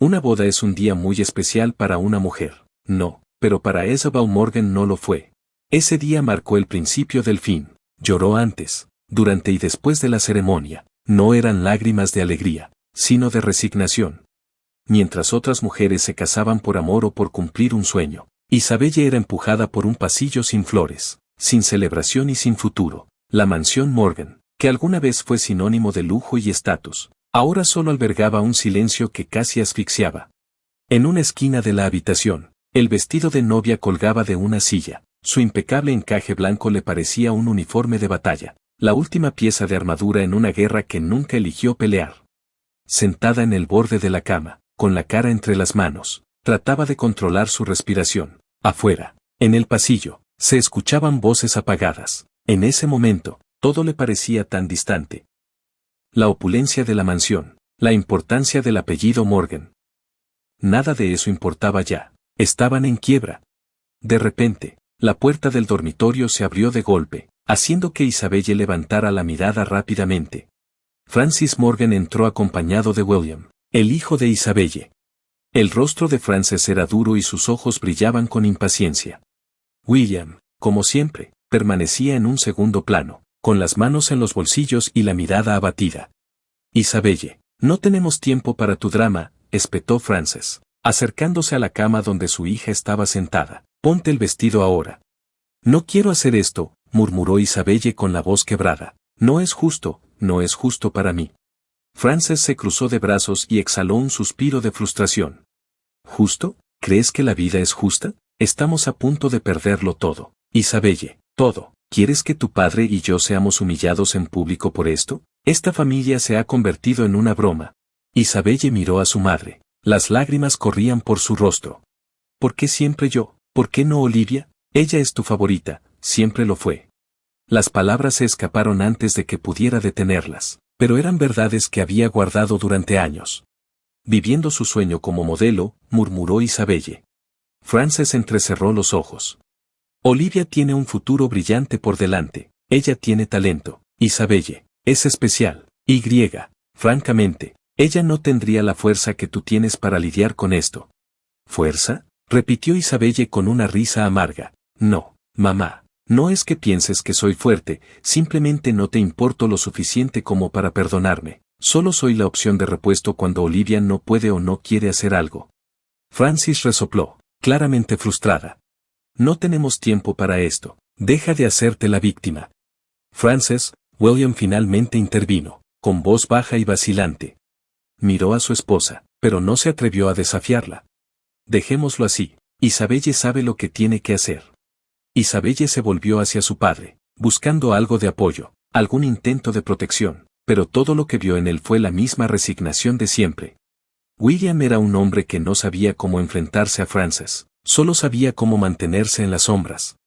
Una boda es un día muy especial para una mujer. No, pero para Isabel Morgan no lo fue. Ese día marcó el principio del fin. Lloró antes, durante y después de la ceremonia. No eran lágrimas de alegría, sino de resignación. Mientras otras mujeres se casaban por amor o por cumplir un sueño, Isabelle era empujada por un pasillo sin flores, sin celebración y sin futuro. La mansión Morgan, que alguna vez fue sinónimo de lujo y estatus, ahora solo albergaba un silencio que casi asfixiaba. En una esquina de la habitación, el vestido de novia colgaba de una silla. Su impecable encaje blanco le parecía un uniforme de batalla, la última pieza de armadura en una guerra que nunca eligió pelear. Sentada en el borde de la cama, con la cara entre las manos, trataba de controlar su respiración. Afuera, en el pasillo, se escuchaban voces apagadas. En ese momento, todo le parecía tan distante. La opulencia de la mansión, la importancia del apellido Morgan. Nada de eso importaba ya. Estaban en quiebra. De repente, la puerta del dormitorio se abrió de golpe, haciendo que Isabelle levantara la mirada rápidamente. Francis Morgan entró acompañado de William, el hijo de Isabelle. El rostro de Frances era duro y sus ojos brillaban con impaciencia. William, como siempre, permanecía en un segundo plano, con las manos en los bolsillos y la mirada abatida. Isabelle, no tenemos tiempo para tu drama, espetó Frances, acercándose a la cama donde su hija estaba sentada. Ponte el vestido ahora. No quiero hacer esto, murmuró Isabelle con la voz quebrada. No es justo para mí. Frances se cruzó de brazos y exhaló un suspiro de frustración. ¿Justo? ¿Crees que la vida es justa? Estamos a punto de perderlo todo. Isabelle, todo. ¿Quieres que tu padre y yo seamos humillados en público por esto? Esta familia se ha convertido en una broma. Isabelle miró a su madre. Las lágrimas corrían por su rostro. ¿Por qué siempre yo? ¿Por qué no Olivia? Ella es tu favorita, siempre lo fue. Las palabras se escaparon antes de que pudiera detenerlas, pero eran verdades que había guardado durante años. Viviendo su sueño como modelo, murmuró Isabelle. Frances entrecerró los ojos. Olivia tiene un futuro brillante por delante, ella tiene talento. Isabelle, es especial. Francamente, ella no tendría la fuerza que tú tienes para lidiar con esto. ¿Fuerza? Repitió Isabelle con una risa amarga. No, mamá, no es que pienses que soy fuerte, simplemente no te importo lo suficiente como para perdonarme. Solo soy la opción de repuesto cuando Olivia no puede o no quiere hacer algo. Francis resopló, claramente frustrada. No tenemos tiempo para esto, deja de hacerte la víctima. Frances, William finalmente intervino, con voz baja y vacilante. Miró a su esposa, pero no se atrevió a desafiarla. Dejémoslo así, Isabelle sabe lo que tiene que hacer. Isabelle se volvió hacia su padre, buscando algo de apoyo, algún intento de protección, pero todo lo que vio en él fue la misma resignación de siempre. William era un hombre que no sabía cómo enfrentarse a Frances, solo sabía cómo mantenerse en las sombras.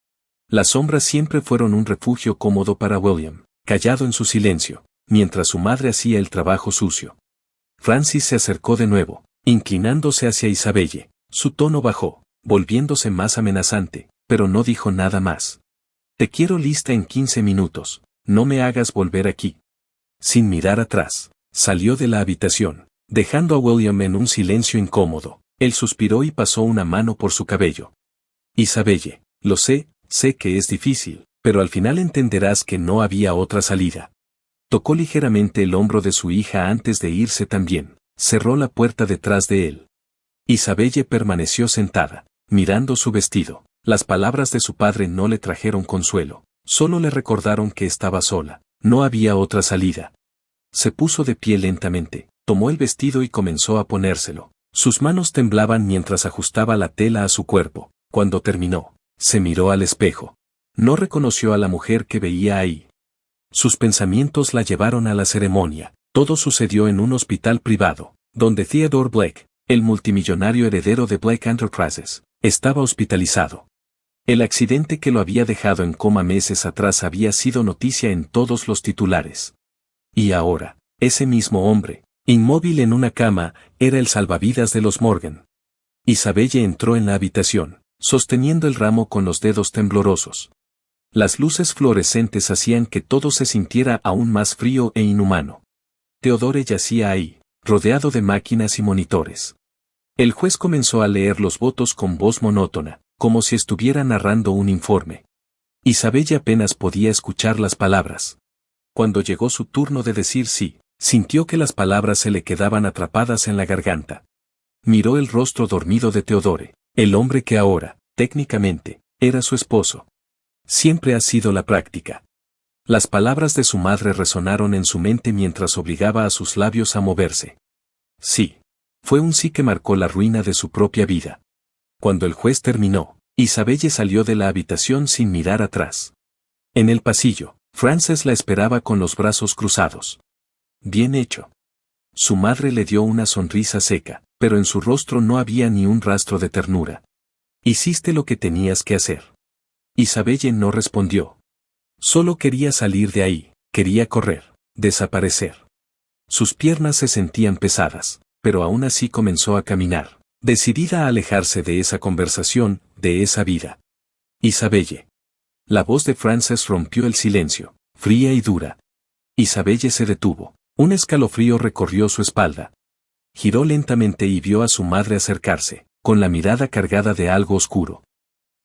Las sombras siempre fueron un refugio cómodo para William, callado en su silencio, mientras su madre hacía el trabajo sucio. Francis se acercó de nuevo, inclinándose hacia Isabelle. Su tono bajó, volviéndose más amenazante, pero no dijo nada más. Te quiero lista en 15 minutos, no me hagas volver aquí. Sin mirar atrás, salió de la habitación, dejando a William en un silencio incómodo. Él suspiró y pasó una mano por su cabello. Isabelle, lo sé que es difícil, pero al final entenderás que no había otra salida. Tocó ligeramente el hombro de su hija antes de irse también, cerró la puerta detrás de él. Isabelle permaneció sentada, mirando su vestido. Las palabras de su padre no le trajeron consuelo, solo le recordaron que estaba sola, no había otra salida. Se puso de pie lentamente, tomó el vestido y comenzó a ponérselo. Sus manos temblaban mientras ajustaba la tela a su cuerpo. Cuando terminó, se miró al espejo. No reconoció a la mujer que veía ahí. Sus pensamientos la llevaron a la ceremonia. Todo sucedió en un hospital privado, donde Theodore Black, el multimillonario heredero de Black Enterprises, estaba hospitalizado. El accidente que lo había dejado en coma meses atrás había sido noticia en todos los titulares. Y ahora, ese mismo hombre, inmóvil en una cama, era el salvavidas de los Morgan. Isabelle entró en la habitación, sosteniendo el ramo con los dedos temblorosos. Las luces fluorescentes hacían que todo se sintiera aún más frío e inhumano. Theodore yacía ahí, rodeado de máquinas y monitores. El juez comenzó a leer los votos con voz monótona, como si estuviera narrando un informe. Isabella apenas podía escuchar las palabras. Cuando llegó su turno de decir sí, sintió que las palabras se le quedaban atrapadas en la garganta. Miró el rostro dormido de Theodore, el hombre que ahora, técnicamente, era su esposo. Siempre ha sido la práctica. Las palabras de su madre resonaron en su mente mientras obligaba a sus labios a moverse. Sí. Fue un sí que marcó la ruina de su propia vida. Cuando el juez terminó, Isabelle salió de la habitación sin mirar atrás. En el pasillo, Frances la esperaba con los brazos cruzados. Bien hecho. Su madre le dio una sonrisa seca, pero en su rostro no había ni un rastro de ternura. Hiciste lo que tenías que hacer. Isabelle no respondió. Solo quería salir de ahí, quería correr, desaparecer. Sus piernas se sentían pesadas, pero aún así comenzó a caminar, decidida a alejarse de esa conversación, de esa vida. Isabelle. La voz de Frances rompió el silencio, fría y dura. Isabelle se detuvo. Un escalofrío recorrió su espalda. Giró lentamente y vio a su madre acercarse, con la mirada cargada de algo oscuro.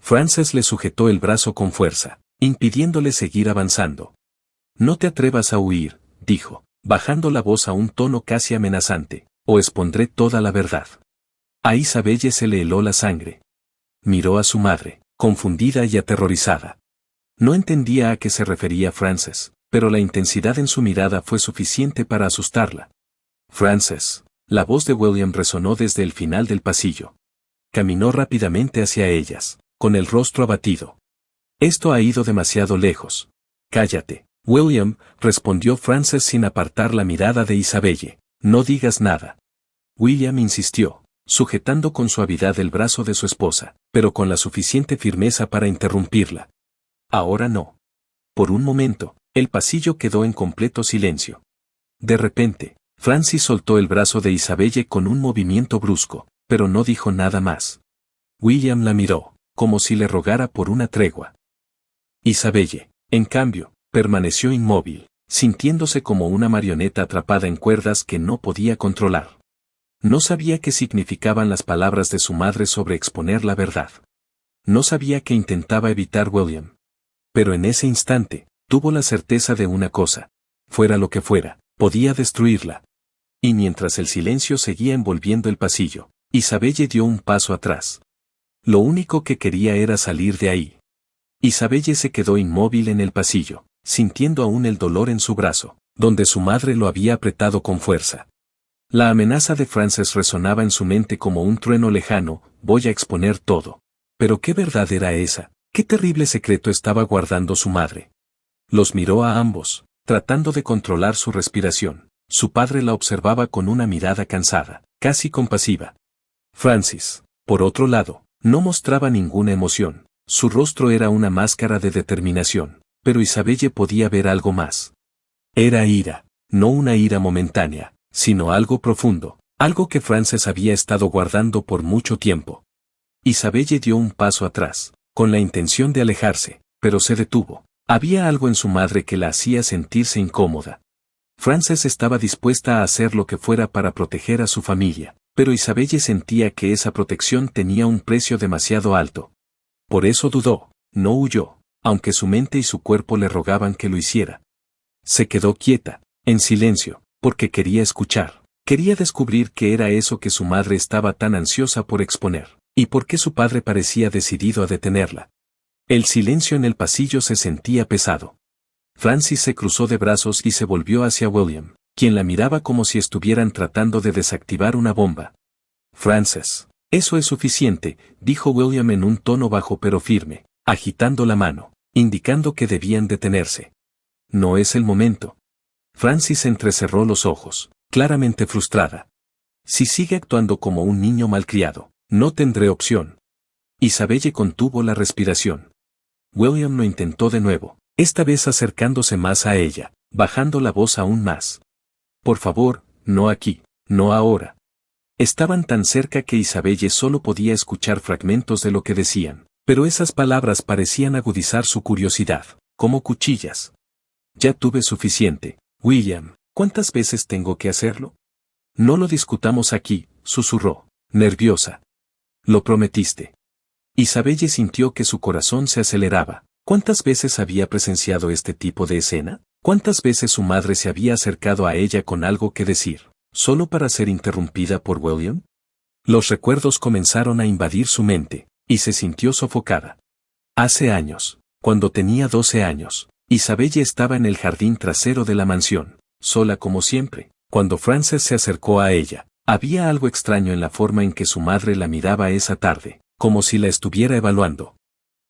Frances le sujetó el brazo con fuerza, impidiéndole seguir avanzando. No te atrevas a huir, dijo, bajando la voz a un tono casi amenazante, o expondré toda la verdad. A Isabelle se le heló la sangre. Miró a su madre, confundida y aterrorizada. No entendía a qué se refería Frances, pero la intensidad en su mirada fue suficiente para asustarla. Frances. La voz de William resonó desde el final del pasillo. Caminó rápidamente hacia ellas, con el rostro abatido. Esto ha ido demasiado lejos. Cállate, William, respondió Frances sin apartar la mirada de Isabelle. No digas nada. William insistió, sujetando con suavidad el brazo de su esposa, pero con la suficiente firmeza para interrumpirla. Ahora no. Por un momento, el pasillo quedó en completo silencio. De repente, Francis soltó el brazo de Isabelle con un movimiento brusco, pero no dijo nada más. William la miró, como si le rogara por una tregua. Isabelle, en cambio, permaneció inmóvil, sintiéndose como una marioneta atrapada en cuerdas que no podía controlar. No sabía qué significaban las palabras de su madre sobre exponer la verdad. No sabía qué intentaba evitar William. Pero en ese instante, tuvo la certeza de una cosa. Fuera lo que fuera, podía destruirla. Y mientras el silencio seguía envolviendo el pasillo, Isabelle dio un paso atrás. Lo único que quería era salir de ahí. Isabelle se quedó inmóvil en el pasillo, sintiendo aún el dolor en su brazo, donde su madre lo había apretado con fuerza. La amenaza de Frances resonaba en su mente como un trueno lejano, voy a exponer todo. Pero ¿qué verdad era esa? ¿Qué terrible secreto estaba guardando su madre? Los miró a ambos, tratando de controlar su respiración. Su padre la observaba con una mirada cansada, casi compasiva. Francis, por otro lado, no mostraba ninguna emoción. Su rostro era una máscara de determinación, pero Isabelle podía ver algo más. Era ira, no una ira momentánea, sino algo profundo, algo que Frances había estado guardando por mucho tiempo. Isabelle dio un paso atrás, con la intención de alejarse, pero se detuvo. Había algo en su madre que la hacía sentirse incómoda. Frances estaba dispuesta a hacer lo que fuera para proteger a su familia, pero Isabelle sentía que esa protección tenía un precio demasiado alto. Por eso dudó, no huyó, aunque su mente y su cuerpo le rogaban que lo hiciera. Se quedó quieta, en silencio, porque quería escuchar, quería descubrir qué era eso que su madre estaba tan ansiosa por exponer, y por qué su padre parecía decidido a detenerla. El silencio en el pasillo se sentía pesado. Francis se cruzó de brazos y se volvió hacia William, quien la miraba como si estuvieran tratando de desactivar una bomba. Frances, eso es suficiente, dijo William en un tono bajo pero firme, agitando la mano, indicando que debían detenerse. No es el momento. Francis entrecerró los ojos, claramente frustrada. Si sigue actuando como un niño malcriado, no tendré opción. Isabelle contuvo la respiración. William lo intentó de nuevo, esta vez acercándose más a ella, bajando la voz aún más. Por favor, no aquí, no ahora. Estaban tan cerca que Isabelle solo podía escuchar fragmentos de lo que decían, pero esas palabras parecían agudizar su curiosidad, como cuchillas. Ya tuve suficiente, William, ¿cuántas veces tengo que hacerlo? No lo discutamos aquí, susurró. nerviosa. Lo prometiste. Isabelle sintió que su corazón se aceleraba. ¿Cuántas veces había presenciado este tipo de escena? ¿Cuántas veces su madre se había acercado a ella con algo que decir, solo para ser interrumpida por William? Los recuerdos comenzaron a invadir su mente, y se sintió sofocada. Hace años, cuando tenía 12 años, Isabelle estaba en el jardín trasero de la mansión, sola como siempre. Cuando Frances se acercó a ella, había algo extraño en la forma en que su madre la miraba esa tarde, como si la estuviera evaluando.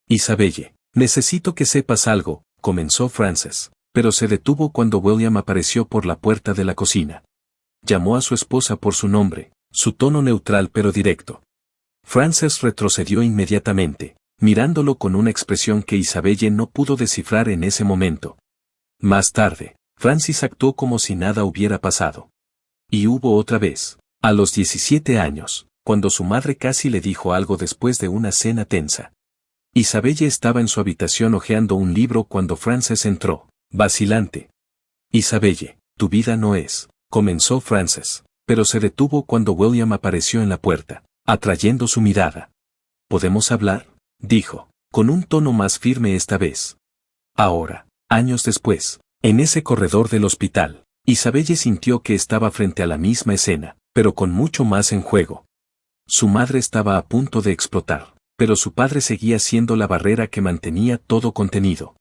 Isabelle, necesito que sepas algo, comenzó Frances, pero se detuvo cuando William apareció por la puerta de la cocina. Llamó a su esposa por su nombre, su tono neutral pero directo. Frances retrocedió inmediatamente, mirándolo con una expresión que Isabelle no pudo descifrar en ese momento. Más tarde, Francis actuó como si nada hubiera pasado. Y hubo otra vez, a los 17 años, cuando su madre casi le dijo algo después de una cena tensa. Isabelle estaba en su habitación hojeando un libro cuando Frances entró, vacilante. Isabelle, tu vida no es, comenzó Frances, pero se detuvo cuando William apareció en la puerta, atrayendo su mirada. ¿Podemos hablar?, dijo, con un tono más firme esta vez. Ahora, años después, en ese corredor del hospital, Isabelle sintió que estaba frente a la misma escena, pero con mucho más en juego. Su madre estaba a punto de explotar, pero su padre seguía siendo la barrera que mantenía todo contenido.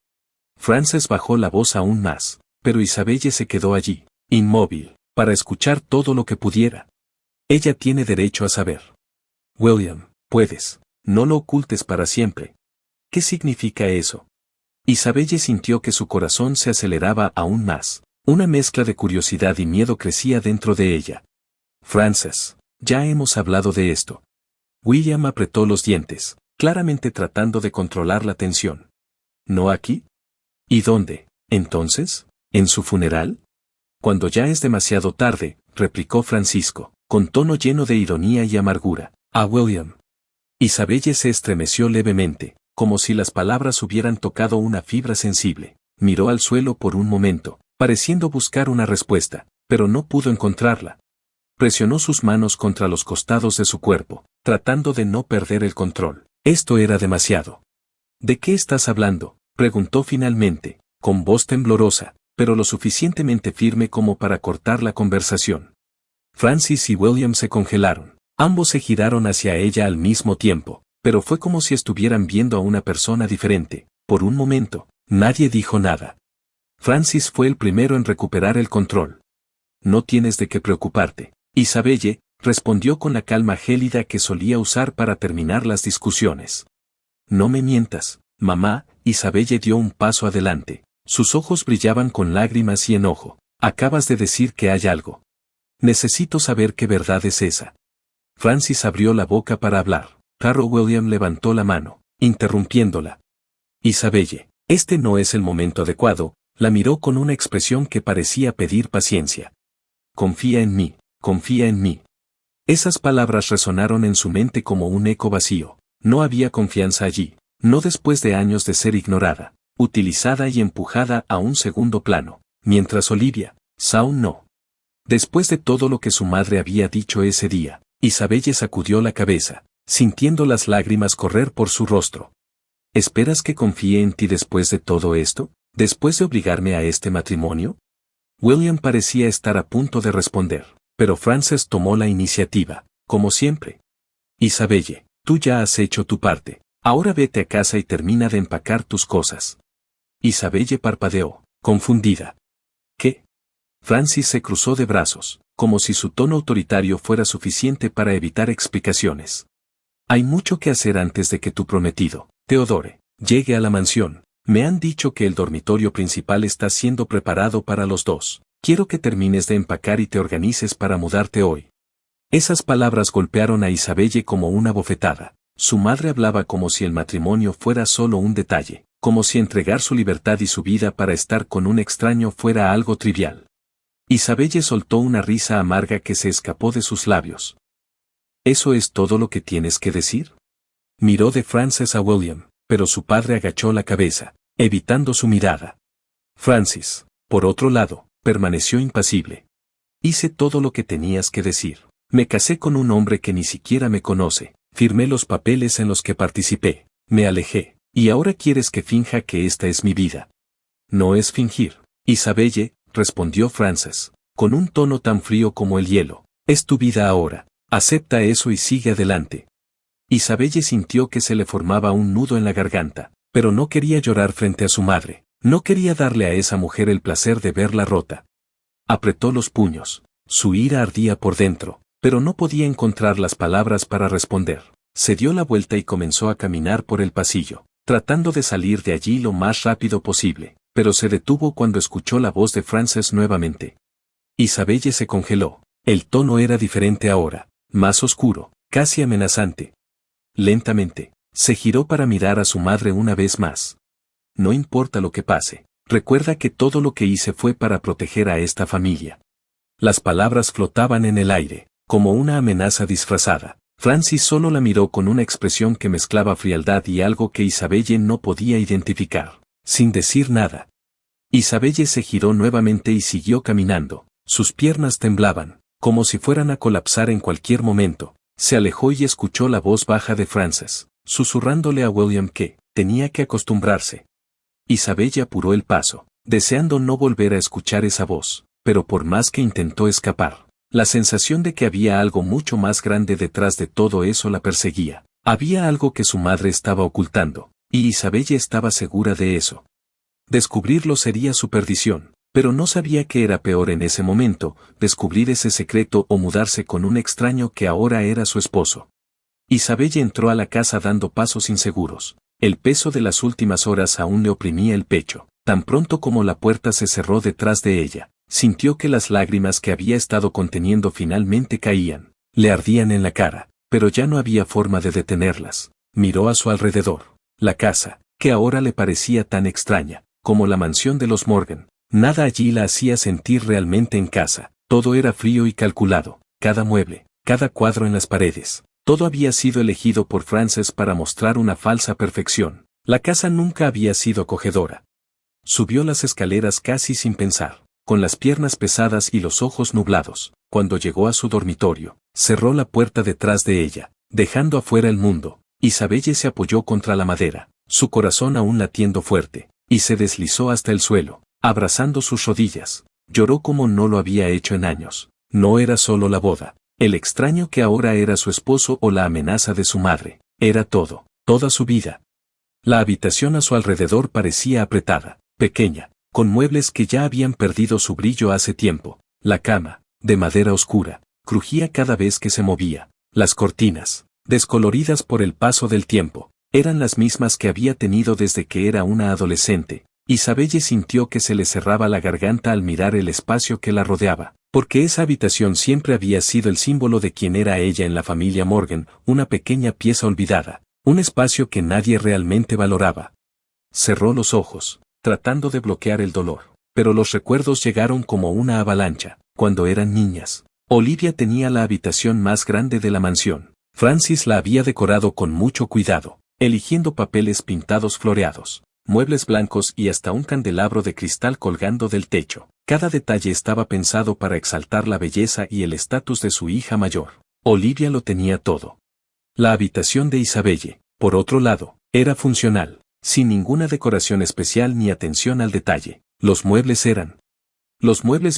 Frances bajó la voz aún más, pero Isabelle se quedó allí, inmóvil, para escuchar todo lo que pudiera. Ella tiene derecho a saber. William, puedes, no lo ocultes para siempre. ¿Qué significa eso? Isabelle sintió que su corazón se aceleraba aún más. Una mezcla de curiosidad y miedo crecía dentro de ella. Frances, ya hemos hablado de esto. William apretó los dientes, claramente tratando de controlar la tensión. ¿No aquí? ¿Y dónde, entonces? ¿En su funeral? Cuando ya es demasiado tarde, replicó Francisco, con tono lleno de ironía y amargura, a William. Isabelle se estremeció levemente, como si las palabras hubieran tocado una fibra sensible. Miró al suelo por un momento, pareciendo buscar una respuesta, pero no pudo encontrarla. Presionó sus manos contra los costados de su cuerpo, tratando de no perder el control. Esto era demasiado. ¿De qué estás hablando?, preguntó finalmente, con voz temblorosa, pero lo suficientemente firme como para cortar la conversación. Francis y William se congelaron. Ambos se giraron hacia ella al mismo tiempo, pero fue como si estuvieran viendo a una persona diferente. Por un momento, nadie dijo nada. Francis fue el primero en recuperar el control. No tienes de qué preocuparte, Isabelle, respondió con la calma gélida que solía usar para terminar las discusiones. No me mientas, mamá. Isabelle dio un paso adelante. Sus ojos brillaban con lágrimas y enojo. Acabas de decir que hay algo. Necesito saber qué verdad es esa. Francis abrió la boca para hablar. Pero William levantó la mano, interrumpiéndola. Isabelle, este no es el momento adecuado. La miró con una expresión que parecía pedir paciencia. Confía en mí, confía en mí. Esas palabras resonaron en su mente como un eco vacío. No había confianza allí, no después de años de ser ignorada, utilizada y empujada a un segundo plano, mientras Olivia, aún no. Después de todo lo que su madre había dicho ese día, Isabelle sacudió la cabeza, sintiendo las lágrimas correr por su rostro. ¿Esperas que confíe en ti después de todo esto? ¿Después de obligarme a este matrimonio? William parecía estar a punto de responder, pero Frances tomó la iniciativa, como siempre. Isabelle, tú ya has hecho tu parte, ahora vete a casa y termina de empacar tus cosas. Isabelle parpadeó, confundida. ¿Qué? Francis se cruzó de brazos, como si su tono autoritario fuera suficiente para evitar explicaciones. Hay mucho que hacer antes de que tu prometido, Theodore, llegue a la mansión. Me han dicho que el dormitorio principal está siendo preparado para los dos. Quiero que termines de empacar y te organices para mudarte hoy. Esas palabras golpearon a Isabelle como una bofetada. Su madre hablaba como si el matrimonio fuera solo un detalle, como si entregar su libertad y su vida para estar con un extraño fuera algo trivial. Isabelle soltó una risa amarga que se escapó de sus labios. ¿Eso es todo lo que tienes que decir? Miró de Frances a William, pero su padre agachó la cabeza, evitando su mirada. Francis, por otro lado, permaneció impasible. Hice todo lo que tenías que decir. Me casé con un hombre que ni siquiera me conoce, firmé los papeles en los que participé, me alejé, y ahora quieres que finja que esta es mi vida. No es fingir, Isabelle, respondió Frances, con un tono tan frío como el hielo. Es tu vida ahora, acepta eso y sigue adelante. Isabelle sintió que se le formaba un nudo en la garganta, pero no quería llorar frente a su madre, no quería darle a esa mujer el placer de verla rota. Apretó los puños, su ira ardía por dentro, pero no podía encontrar las palabras para responder. Se dio la vuelta y comenzó a caminar por el pasillo, tratando de salir de allí lo más rápido posible, pero se detuvo cuando escuchó la voz de Frances nuevamente. Isabelle se congeló. El tono era diferente ahora, más oscuro, casi amenazante. Lentamente, se giró para mirar a su madre una vez más. No importa lo que pase, recuerda que todo lo que hice fue para proteger a esta familia. Las palabras flotaban en el aire, como una amenaza disfrazada. Francis solo la miró con una expresión que mezclaba frialdad y algo que Isabelle no podía identificar, sin decir nada. Isabelle se giró nuevamente y siguió caminando, sus piernas temblaban, como si fueran a colapsar en cualquier momento. Se alejó y escuchó la voz baja de Frances, susurrándole a William que tenía que acostumbrarse. Isabelle apuró el paso, deseando no volver a escuchar esa voz, pero por más que intentó escapar, la sensación de que había algo mucho más grande detrás de todo eso la perseguía. Había algo que su madre estaba ocultando, y Isabelle estaba segura de eso. Descubrirlo sería su perdición. Pero no sabía qué era peor en ese momento, descubrir ese secreto o mudarse con un extraño que ahora era su esposo. Isabelle entró a la casa dando pasos inseguros. El peso de las últimas horas aún le oprimía el pecho. Tan pronto como la puerta se cerró detrás de ella, sintió que las lágrimas que había estado conteniendo finalmente caían. Le ardían en la cara, pero ya no había forma de detenerlas. Miró a su alrededor. La casa, que ahora le parecía tan extraña, como la mansión de los Morgan. Nada allí la hacía sentir realmente en casa, todo era frío y calculado, cada mueble, cada cuadro en las paredes, todo había sido elegido por Frances para mostrar una falsa perfección. La casa nunca había sido acogedora. Subió las escaleras casi sin pensar, con las piernas pesadas y los ojos nublados. Cuando llegó a su dormitorio, cerró la puerta detrás de ella, dejando afuera el mundo. Isabelle se apoyó contra la madera, su corazón aún latiendo fuerte, y se deslizó hasta el suelo. Abrazando sus rodillas, lloró como no lo había hecho en años. No era solo la boda, el extraño que ahora era su esposo o la amenaza de su madre, era todo, toda su vida. La habitación a su alrededor parecía apretada, pequeña, con muebles que ya habían perdido su brillo hace tiempo. La cama, de madera oscura, crujía cada vez que se movía. Las cortinas, descoloridas por el paso del tiempo, eran las mismas que había tenido desde que era una adolescente. Isabelle sintió que se le cerraba la garganta al mirar el espacio que la rodeaba, porque esa habitación siempre había sido el símbolo de quién era ella en la familia Morgan, una pequeña pieza olvidada, un espacio que nadie realmente valoraba. Cerró los ojos, tratando de bloquear el dolor, pero los recuerdos llegaron como una avalancha. Cuando eran niñas, Olivia tenía la habitación más grande de la mansión. Francis la había decorado con mucho cuidado, eligiendo papeles pintados floreados, muebles blancos y hasta un candelabro de cristal colgando del techo. Cada detalle estaba pensado para exaltar la belleza y el estatus de su hija mayor. Olivia lo tenía todo. La habitación de Isabelle, por otro lado, era funcional, sin ninguna decoración especial ni atención al detalle. Los muebles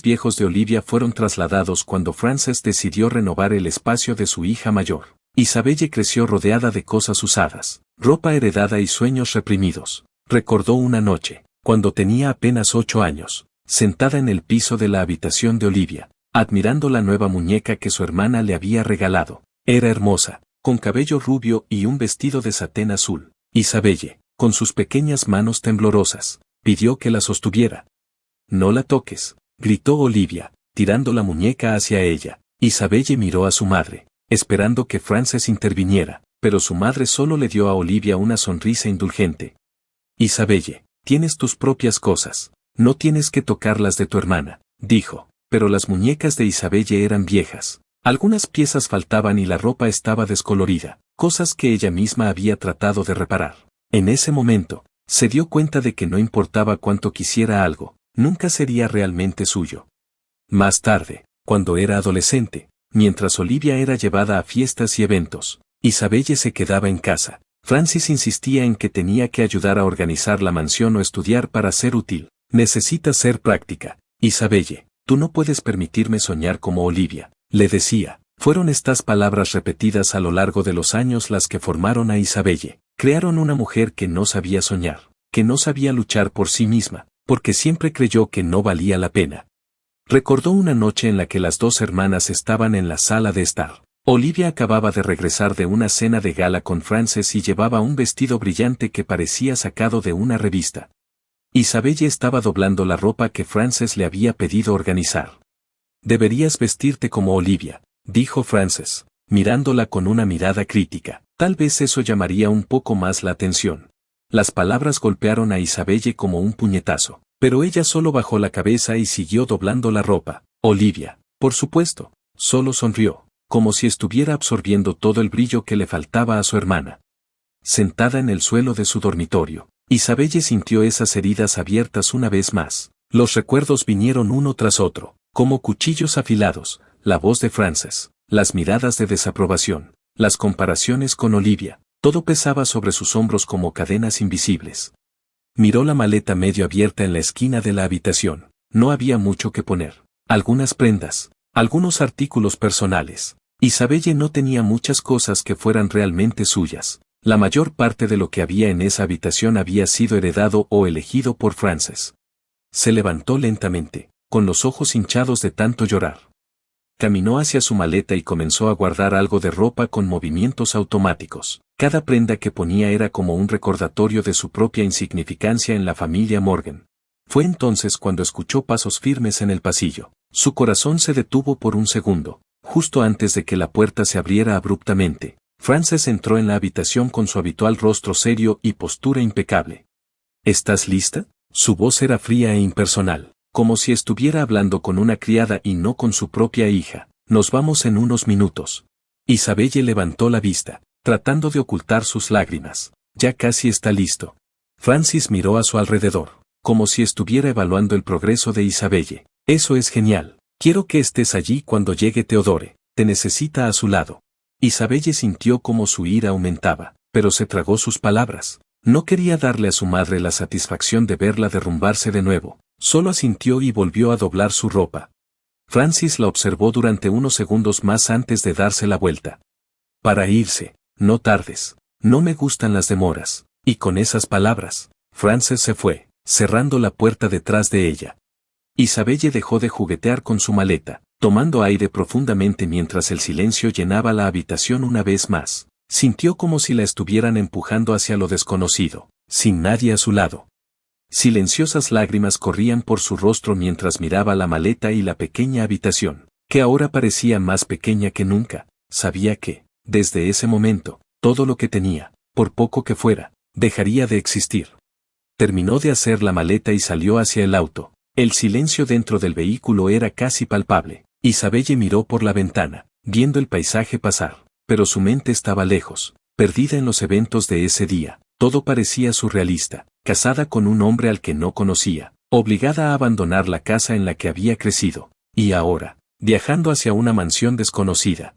viejos de Olivia fueron trasladados cuando Frances decidió renovar el espacio de su hija mayor. Isabelle creció rodeada de cosas usadas, ropa heredada y sueños reprimidos. Recordó una noche, cuando tenía apenas 8 años, sentada en el piso de la habitación de Olivia, admirando la nueva muñeca que su hermana le había regalado. Era hermosa, con cabello rubio y un vestido de satén azul. Isabelle, con sus pequeñas manos temblorosas, pidió que la sostuviera. «No la toques», gritó Olivia, tirando la muñeca hacia ella. Isabelle miró a su madre, esperando que Frances interviniera, pero su madre solo le dio a Olivia una sonrisa indulgente. «Isabelle, tienes tus propias cosas, no tienes que tocar las de tu hermana», dijo, pero las muñecas de Isabelle eran viejas. Algunas piezas faltaban y la ropa estaba descolorida, cosas que ella misma había tratado de reparar. En ese momento, se dio cuenta de que no importaba cuánto quisiera algo, nunca sería realmente suyo. Más tarde, cuando era adolescente, mientras Olivia era llevada a fiestas y eventos. Isabelle se quedaba en casa. Francis insistía en que tenía que ayudar a organizar la mansión o estudiar para ser útil. Necesitas ser práctica. Isabelle, tú no puedes permitirme soñar como Olivia, le decía. Fueron estas palabras repetidas a lo largo de los años las que formaron a Isabelle. Crearon una mujer que no sabía soñar, que no sabía luchar por sí misma, porque siempre creyó que no valía la pena. Recordó una noche en la que las dos hermanas estaban en la sala de estar. Olivia acababa de regresar de una cena de gala con Frances y llevaba un vestido brillante que parecía sacado de una revista. Isabelle estaba doblando la ropa que Frances le había pedido organizar. Deberías vestirte como Olivia, dijo Frances, mirándola con una mirada crítica. Tal vez eso llamaría un poco más la atención. Las palabras golpearon a Isabelle como un puñetazo, pero ella solo bajó la cabeza y siguió doblando la ropa. Olivia, por supuesto, solo sonrió, como si estuviera absorbiendo todo el brillo que le faltaba a su hermana. Sentada en el suelo de su dormitorio, Isabelle sintió esas heridas abiertas una vez más. Los recuerdos vinieron uno tras otro, como cuchillos afilados, la voz de Frances, las miradas de desaprobación, las comparaciones con Olivia, todo pesaba sobre sus hombros como cadenas invisibles. Miró la maleta medio abierta en la esquina de la habitación. No había mucho que poner. Algunas prendas, algunos artículos personales. Isabelle no tenía muchas cosas que fueran realmente suyas. La mayor parte de lo que había en esa habitación había sido heredado o elegido por Frances. Se levantó lentamente, con los ojos hinchados de tanto llorar. Caminó hacia su maleta y comenzó a guardar algo de ropa con movimientos automáticos. Cada prenda que ponía era como un recordatorio de su propia insignificancia en la familia Morgan. Fue entonces cuando escuchó pasos firmes en el pasillo. Su corazón se detuvo por un segundo. Justo antes de que la puerta se abriera abruptamente, Frances entró en la habitación con su habitual rostro serio y postura impecable. ¿Estás lista? Su voz era fría e impersonal, como si estuviera hablando con una criada y no con su propia hija. Nos vamos en unos minutos. Isabelle levantó la vista, tratando de ocultar sus lágrimas. Ya casi está listo. Francis miró a su alrededor, como si estuviera evaluando el progreso de Isabelle. Eso es genial. Quiero que estés allí cuando llegue Theodore. Te necesita a su lado. Isabelle sintió como su ira aumentaba, pero se tragó sus palabras. No quería darle a su madre la satisfacción de verla derrumbarse de nuevo. Solo asintió y volvió a doblar su ropa. Francis la observó durante unos segundos más antes de darse la vuelta. Para irse, no tardes. No me gustan las demoras. Y con esas palabras, Frances se fue, cerrando la puerta detrás de ella. Isabelle dejó de juguetear con su maleta, tomando aire profundamente mientras el silencio llenaba la habitación una vez más. Sintió como si la estuvieran empujando hacia lo desconocido, sin nadie a su lado. Silenciosas lágrimas corrían por su rostro mientras miraba la maleta y la pequeña habitación, que ahora parecía más pequeña que nunca. Sabía que, desde ese momento, todo lo que tenía, por poco que fuera, dejaría de existir. Terminó de hacer la maleta y salió hacia el auto. El silencio dentro del vehículo era casi palpable. Isabelle miró por la ventana, viendo el paisaje pasar, pero su mente estaba lejos, perdida en los eventos de ese día. Todo parecía surrealista, casada con un hombre al que no conocía, obligada a abandonar la casa en la que había crecido, y ahora, viajando hacia una mansión desconocida.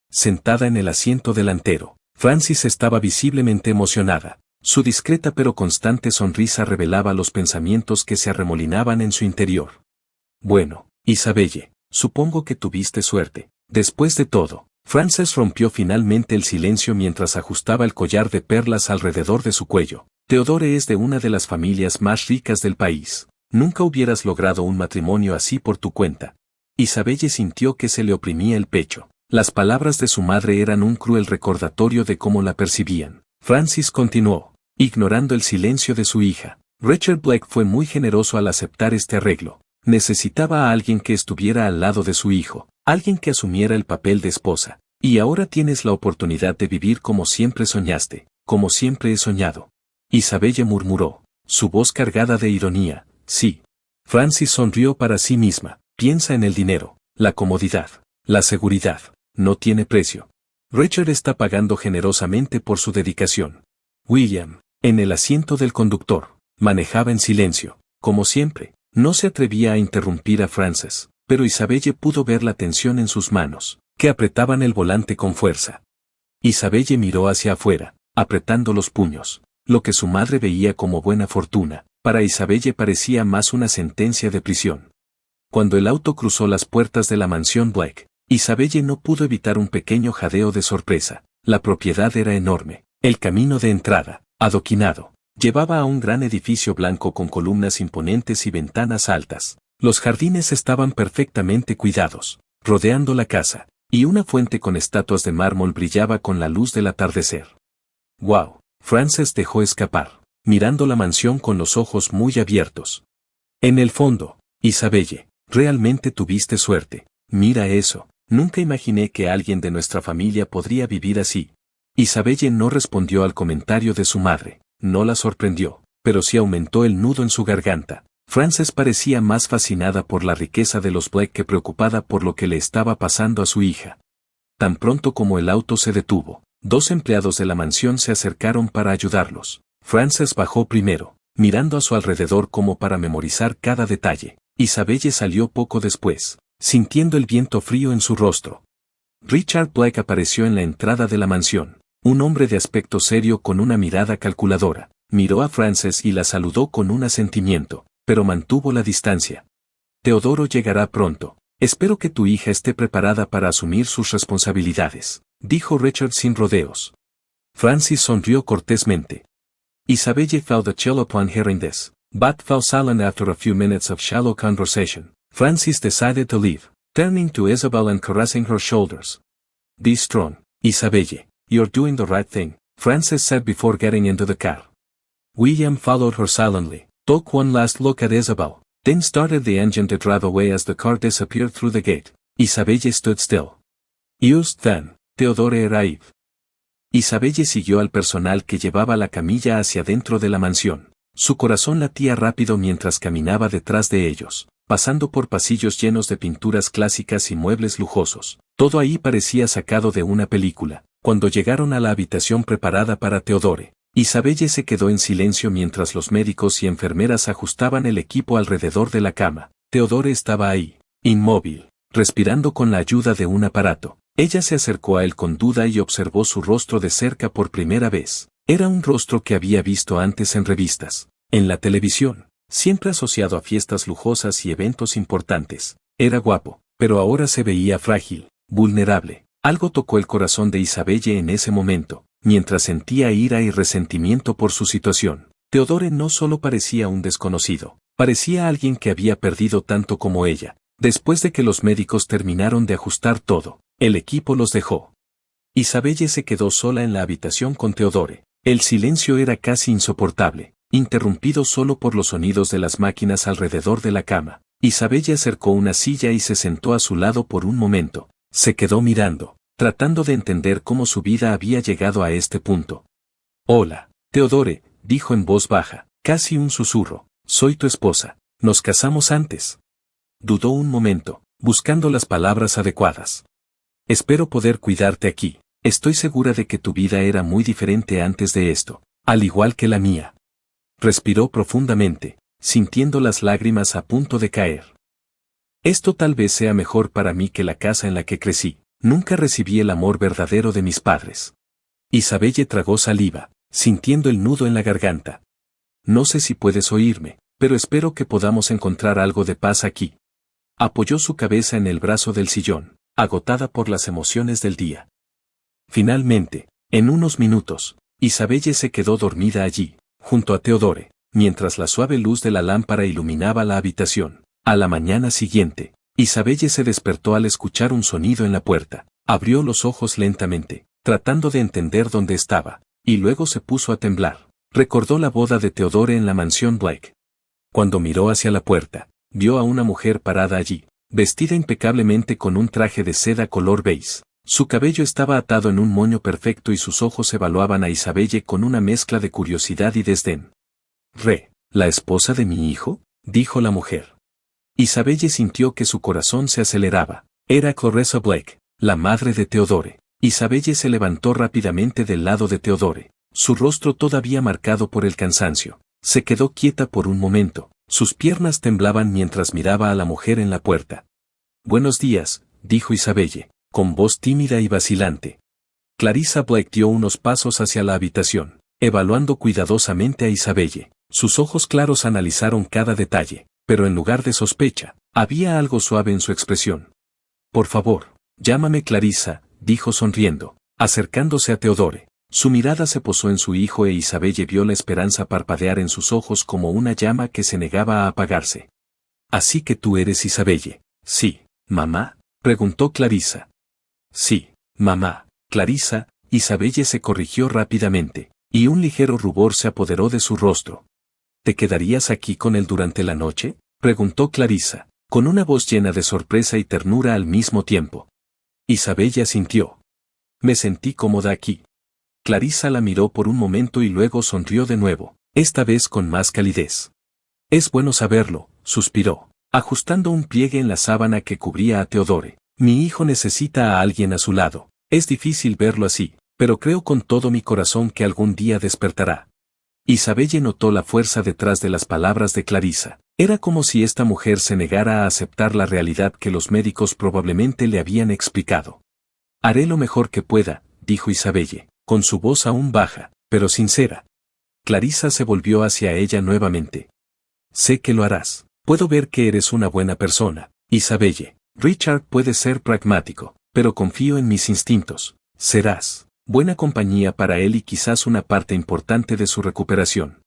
Sentada en el asiento delantero, Francis estaba visiblemente emocionada. Su discreta pero constante sonrisa revelaba los pensamientos que se arremolinaban en su interior. Bueno, Isabelle, supongo que tuviste suerte. Después de todo, Frances rompió finalmente el silencio mientras ajustaba el collar de perlas alrededor de su cuello. Theodore es de una de las familias más ricas del país. Nunca hubieras logrado un matrimonio así por tu cuenta. Isabelle sintió que se le oprimía el pecho. Las palabras de su madre eran un cruel recordatorio de cómo la percibían. Francis continuó, ignorando el silencio de su hija. Richard Blake fue muy generoso al aceptar este arreglo. Necesitaba a alguien que estuviera al lado de su hijo, alguien que asumiera el papel de esposa. Y ahora tienes la oportunidad de vivir como siempre soñaste, como siempre he soñado. Isabelle murmuró, su voz cargada de ironía, sí. Francis sonrió para sí misma. Piensa en el dinero, la comodidad, la seguridad. No tiene precio. Richard está pagando generosamente por su dedicación. William, en el asiento del conductor, manejaba en silencio, como siempre. No se atrevía a interrumpir a Frances, pero Isabelle pudo ver la tensión en sus manos. que apretaban el volante con fuerza. Isabelle miró hacia afuera, apretando los puños. Lo que su madre veía como buena fortuna, para Isabelle parecía más una sentencia de prisión. Cuando el auto cruzó las puertas de la mansión Black, Isabelle no pudo evitar un pequeño jadeo de sorpresa. La propiedad era enorme. El camino de entrada, adoquinado, llevaba a un gran edificio blanco con columnas imponentes y ventanas altas. Los jardines estaban perfectamente cuidados, rodeando la casa, y una fuente con estatuas de mármol brillaba con la luz del atardecer. ¡Wow! Frances dejó escapar, mirando la mansión con los ojos muy abiertos. En el fondo, Isabelle, realmente tuviste suerte. Mira eso, nunca imaginé que alguien de nuestra familia podría vivir así. Isabelle no respondió al comentario de su madre, no la sorprendió, pero sí aumentó el nudo en su garganta. Frances parecía más fascinada por la riqueza de los Black que preocupada por lo que le estaba pasando a su hija. Tan pronto como el auto se detuvo, 2 empleados de la mansión se acercaron para ayudarlos. Frances bajó primero, mirando a su alrededor como para memorizar cada detalle. Isabelle salió poco después, sintiendo el viento frío en su rostro. Richard Black apareció en la entrada de la mansión, un hombre de aspecto serio con una mirada calculadora. Miró a Frances y la saludó con un asentimiento, pero mantuvo la distancia. Teodoro llegará pronto. Espero que tu hija esté preparada para asumir sus responsabilidades, dijo Richard sin rodeos. Francis sonrió cortésmente. Isabelle felt a chill upon hearing this, but fell silent after a few minutes of shallow conversation. Francis decided to leave, turning to Isabel and caressing her shoulders. Be strong, Isabelle, you're doing the right thing, Frances said before getting into the car. William followed her silently, took one last look at Isabel, then started the engine to drive away as the car disappeared through the gate. Isabelle stood still. Just then, Theodore arrived. Isabelle siguió al personal que llevaba la camilla hacia dentro de la mansión. Su corazón latía rápido mientras caminaba detrás de ellos, pasando por pasillos llenos de pinturas clásicas y muebles lujosos. Todo ahí parecía sacado de una película. Cuando llegaron a la habitación preparada para Theodore, Isabelle se quedó en silencio mientras los médicos y enfermeras ajustaban el equipo alrededor de la cama. Theodore estaba ahí, inmóvil, respirando con la ayuda de un aparato. Ella se acercó a él con duda y observó su rostro de cerca por primera vez. Era un rostro que había visto antes en revistas, en la televisión, siempre asociado a fiestas lujosas y eventos importantes. Era guapo, pero ahora se veía frágil, vulnerable. Algo tocó el corazón de Isabelle en ese momento, mientras sentía ira y resentimiento por su situación. Theodore no solo parecía un desconocido, parecía alguien que había perdido tanto como ella. Después de que los médicos terminaron de ajustar todo, el equipo los dejó. Isabelle se quedó sola en la habitación con Theodore. El silencio era casi insoportable, interrumpido solo por los sonidos de las máquinas alrededor de la cama. Isabelle acercó una silla y se sentó a su lado por un momento. Se quedó mirando, tratando de entender cómo su vida había llegado a este punto. Hola, Theodore, dijo en voz baja, casi un susurro. Soy tu esposa. Nos casamos antes. Dudó un momento, buscando las palabras adecuadas. Espero poder cuidarte aquí. Estoy segura de que tu vida era muy diferente antes de esto, al igual que la mía. Respiró profundamente, sintiendo las lágrimas a punto de caer. Esto tal vez sea mejor para mí que la casa en la que crecí. Nunca recibí el amor verdadero de mis padres. Isabelle tragó saliva, sintiendo el nudo en la garganta. No sé si puedes oírme, pero espero que podamos encontrar algo de paz aquí. Apoyó su cabeza en el brazo del sillón, agotada por las emociones del día. Finalmente, en unos minutos, Isabelle se quedó dormida allí, junto a Theodore, mientras la suave luz de la lámpara iluminaba la habitación. A la mañana siguiente, Isabelle se despertó al escuchar un sonido en la puerta. Abrió los ojos lentamente, tratando de entender dónde estaba, y luego se puso a temblar. Recordó la boda de Theodore en la mansión Black. Cuando miró hacia la puerta, vio a una mujer parada allí, vestida impecablemente con un traje de seda color beige. Su cabello estaba atado en un moño perfecto y sus ojos evaluaban a Isabelle con una mezcla de curiosidad y desdén. ¿La esposa de mi hijo?, dijo la mujer. Isabelle sintió que su corazón se aceleraba. Era Clarissa Black, la madre de Theodore. Isabelle se levantó rápidamente del lado de Theodore, su rostro todavía marcado por el cansancio. Se quedó quieta por un momento, sus piernas temblaban mientras miraba a la mujer en la puerta. Buenos días, dijo Isabelle. con voz tímida y vacilante. Clarissa Blake dio unos pasos hacia la habitación, evaluando cuidadosamente a Isabelle. Sus ojos claros analizaron cada detalle, pero en lugar de sospecha, había algo suave en su expresión. Por favor, llámame Clarissa, dijo sonriendo, acercándose a Theodore. Su mirada se posó en su hijo e Isabelle vio la esperanza parpadear en sus ojos como una llama que se negaba a apagarse. «¿Así que tú eres Isabelle?» «Sí, mamá», preguntó Clarissa. «Sí, mamá, Clarissa», Isabelle se corrigió rápidamente, y un ligero rubor se apoderó de su rostro. «¿Te quedarías aquí con él durante la noche?», preguntó Clarissa, con una voz llena de sorpresa y ternura al mismo tiempo. Isabelle asintió. «Me sentí cómoda aquí». Clarissa la miró por un momento y luego sonrió de nuevo, esta vez con más calidez. «Es bueno saberlo», suspiró, ajustando un pliegue en la sábana que cubría a Theodore. «Mi hijo necesita a alguien a su lado. Es difícil verlo así, pero creo con todo mi corazón que algún día despertará». Isabelle notó la fuerza detrás de las palabras de Clarissa. Era como si esta mujer se negara a aceptar la realidad que los médicos probablemente le habían explicado. «Haré lo mejor que pueda», dijo Isabelle, con su voz aún baja, pero sincera. Clarissa se volvió hacia ella nuevamente. «Sé que lo harás. Puedo ver que eres una buena persona, Isabelle. Richard puede ser pragmático, pero confío en mis instintos. Serás buena compañía para él y quizás una parte importante de su recuperación».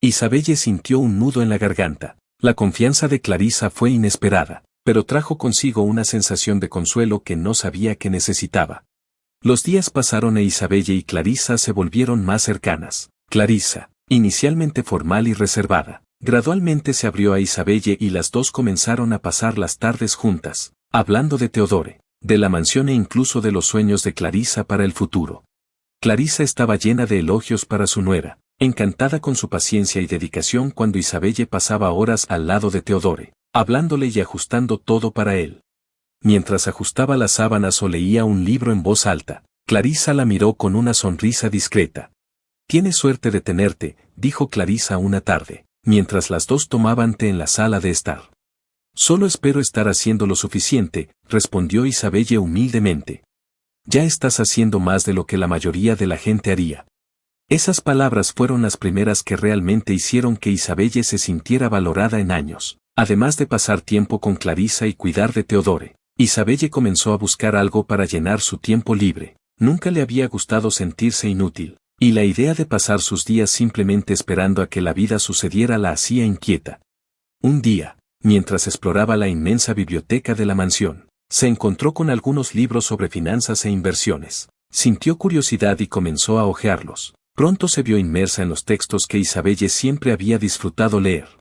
Isabelle sintió un nudo en la garganta. La confianza de Clarissa fue inesperada, pero trajo consigo una sensación de consuelo que no sabía que necesitaba. Los días pasaron e Isabelle y Clarissa se volvieron más cercanas. Clarissa, inicialmente formal y reservada, gradualmente se abrió a Isabelle y las dos comenzaron a pasar las tardes juntas, hablando de Theodore, de la mansión e incluso de los sueños de Clarissa para el futuro. Clarissa estaba llena de elogios para su nuera, encantada con su paciencia y dedicación cuando Isabelle pasaba horas al lado de Theodore, hablándole y ajustando todo para él. Mientras ajustaba las sábanas o leía un libro en voz alta, Clarissa la miró con una sonrisa discreta. «Tienes suerte de tenerte», dijo Clarissa una tarde, mientras las dos tomaban té en la sala de estar. «Solo espero estar haciendo lo suficiente», respondió Isabelle humildemente. «Ya estás haciendo más de lo que la mayoría de la gente haría». Esas palabras fueron las primeras que realmente hicieron que Isabelle se sintiera valorada en años. Además de pasar tiempo con Clarissa y cuidar de Theodore, Isabelle comenzó a buscar algo para llenar su tiempo libre. Nunca le había gustado sentirse inútil, y la idea de pasar sus días simplemente esperando a que la vida sucediera la hacía inquieta. Un día, mientras exploraba la inmensa biblioteca de la mansión, se encontró con algunos libros sobre finanzas e inversiones. Sintió curiosidad y comenzó a hojearlos. Pronto se vio inmersa en los textos que Isabelle siempre había disfrutado leer.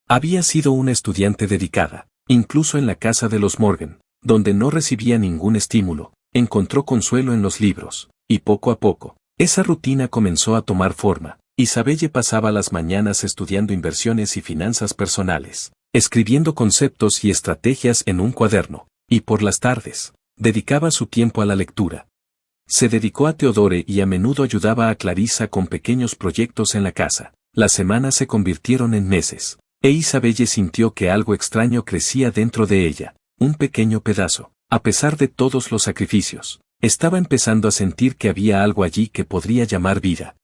Había sido una estudiante dedicada, incluso en la casa de los Morgan, donde no recibía ningún estímulo, encontró consuelo en los libros, y poco a poco, esa rutina comenzó a tomar forma. Isabelle pasaba las mañanas estudiando inversiones y finanzas personales, escribiendo conceptos y estrategias en un cuaderno, y por las tardes, dedicaba su tiempo a la lectura. Se dedicó a Theodore y a menudo ayudaba a Clarissa con pequeños proyectos en la casa. Las semanas se convirtieron en meses, e Isabelle sintió que algo extraño crecía dentro de ella, un pequeño pedazo. A pesar de todos los sacrificios, estaba empezando a sentir que había algo allí que podría llamar vida.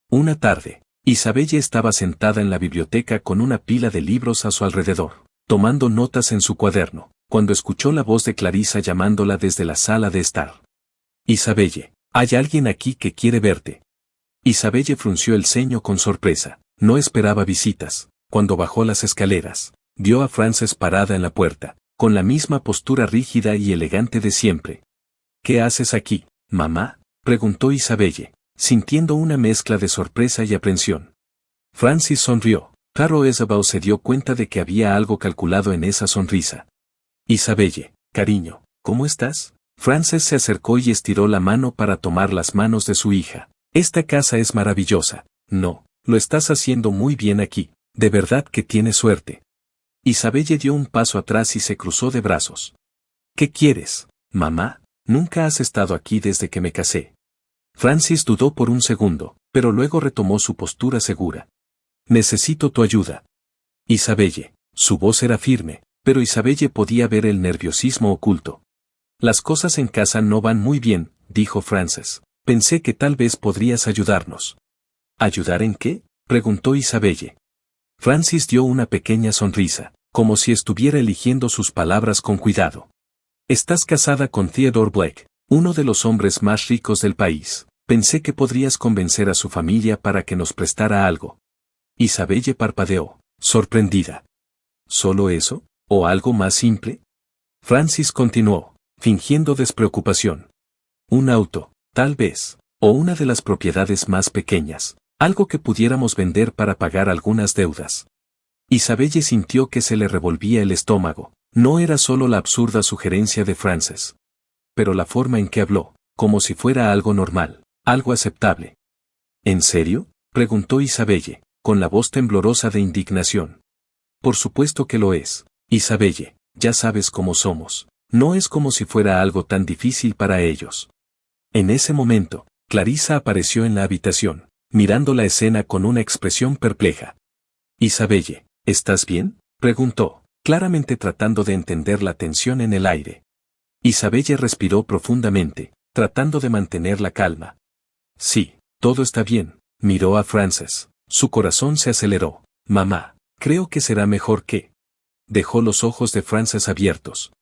Una tarde, Isabelle estaba sentada en la biblioteca con una pila de libros a su alrededor, tomando notas en su cuaderno, cuando escuchó la voz de Clarissa llamándola desde la sala de estar. «Isabelle, hay alguien aquí que quiere verte». Isabelle frunció el ceño con sorpresa, no esperaba visitas. Cuando bajó las escaleras, vio a Frances parada en la puerta, con la misma postura rígida y elegante de siempre. «¿Qué haces aquí, mamá?», preguntó Isabelle, sintiendo una mezcla de sorpresa y aprensión. Frances sonrió. Claro, Isabel se dio cuenta de que había algo calculado en esa sonrisa. «Isabelle, cariño, ¿cómo estás?». Frances se acercó y estiró la mano para tomar las manos de su hija. «Esta casa es maravillosa. No, lo estás haciendo muy bien aquí. De verdad que tienes suerte». Isabelle dio un paso atrás y se cruzó de brazos. «¿Qué quieres, mamá? Nunca has estado aquí desde que me casé». Frances dudó por un segundo, pero luego retomó su postura segura. «Necesito tu ayuda». «Isabelle». Su voz era firme, pero Isabelle podía ver el nerviosismo oculto. Las cosas en casa no van muy bien, dijo Frances. Pensé que tal vez podrías ayudarnos. ¿Ayudar en qué?, preguntó Isabelle. Francis dio una pequeña sonrisa, como si estuviera eligiendo sus palabras con cuidado. Estás casada con Theodore Black, uno de los hombres más ricos del país. Pensé que podrías convencer a su familia para que nos prestara algo. Isabelle parpadeó, sorprendida. ¿Solo eso? ¿O algo más simple? Francis continuó, fingiendo despreocupación. Un auto, tal vez, o una de las propiedades más pequeñas, algo que pudiéramos vender para pagar algunas deudas. Isabelle sintió que se le revolvía el estómago. No era solo la absurda sugerencia de Frances, pero la forma en que habló, como si fuera algo normal, algo aceptable. ¿En serio?, preguntó Isabelle, con la voz temblorosa de indignación. Por supuesto que lo es, Isabelle, ya sabes cómo somos. No es como si fuera algo tan difícil para ellos. En ese momento, Clarissa apareció en la habitación, mirando la escena con una expresión perpleja. Isabelle, ¿estás bien?, preguntó, claramente tratando de entender la tensión en el aire. Isabelle respiró profundamente, tratando de mantener la calma. Sí, todo está bien, miró a Frances. Su corazón se aceleró. Mamá, creo que será mejor que... Dejó los ojos de Frances abiertos.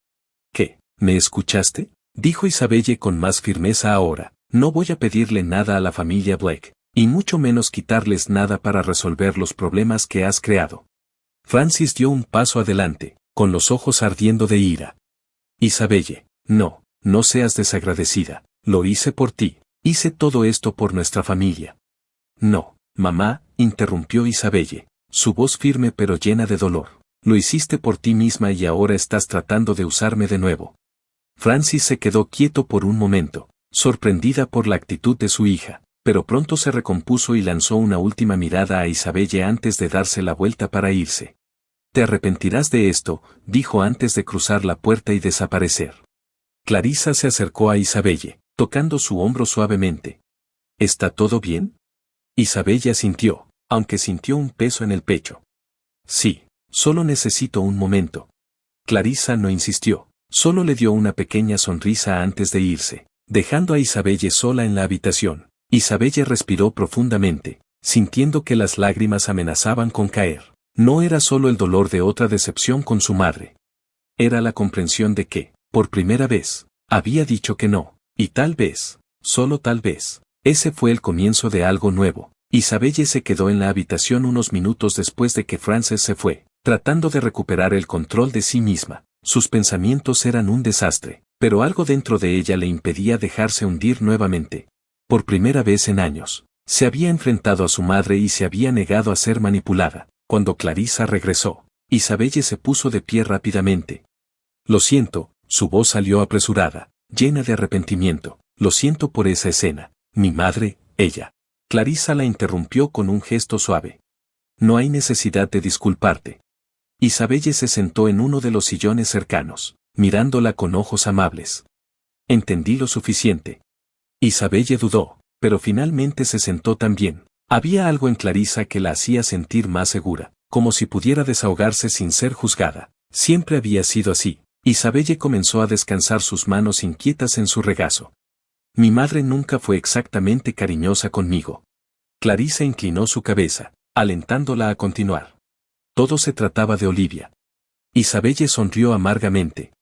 ¿Qué? ¿Me escuchaste?, dijo Isabelle con más firmeza ahora. No voy a pedirle nada a la familia Black, y mucho menos quitarles nada para resolver los problemas que has creado. Francis dio un paso adelante, con los ojos ardiendo de ira. Isabelle, no, no seas desagradecida, lo hice por ti, hice todo esto por nuestra familia. No, mamá, interrumpió Isabelle, su voz firme pero llena de dolor. Lo hiciste por ti misma y ahora estás tratando de usarme de nuevo. Francis se quedó quieto por un momento, sorprendida por la actitud de su hija, pero pronto se recompuso y lanzó una última mirada a Isabelle antes de darse la vuelta para irse. Te arrepentirás de esto, dijo antes de cruzar la puerta y desaparecer. Clarissa se acercó a Isabelle, tocando su hombro suavemente. ¿Está todo bien?, Isabelle asintió, aunque sintió un peso en el pecho. Sí. Solo necesito un momento. Clarissa no insistió, solo le dio una pequeña sonrisa antes de irse, dejando a Isabelle sola en la habitación. Isabelle respiró profundamente, sintiendo que las lágrimas amenazaban con caer. No era solo el dolor de otra decepción con su madre. Era la comprensión de que, por primera vez, había dicho que no, y tal vez, solo tal vez, ese fue el comienzo de algo nuevo. Isabelle se quedó en la habitación unos minutos después de que Frances se fue, tratando de recuperar el control de sí misma. Sus pensamientos eran un desastre, pero algo dentro de ella le impedía dejarse hundir nuevamente. Por primera vez en años, se había enfrentado a su madre y se había negado a ser manipulada. Cuando Clarissa regresó, Isabelle se puso de pie rápidamente. Lo siento, su voz salió apresurada, llena de arrepentimiento. Lo siento por esa escena. Mi madre, ella. Clarissa la interrumpió con un gesto suave. No hay necesidad de disculparte. Isabelle se sentó en uno de los sillones cercanos, mirándola con ojos amables. Entendí lo suficiente. Isabelle dudó, pero finalmente se sentó también. Había algo en Clarissa que la hacía sentir más segura, como si pudiera desahogarse sin ser juzgada. Siempre había sido así. Isabelle comenzó a descansar sus manos inquietas en su regazo. Mi madre nunca fue exactamente cariñosa conmigo. Clarissa inclinó su cabeza, alentándola a continuar. Todo se trataba de Olivia. Isabelle sonrió amargamente.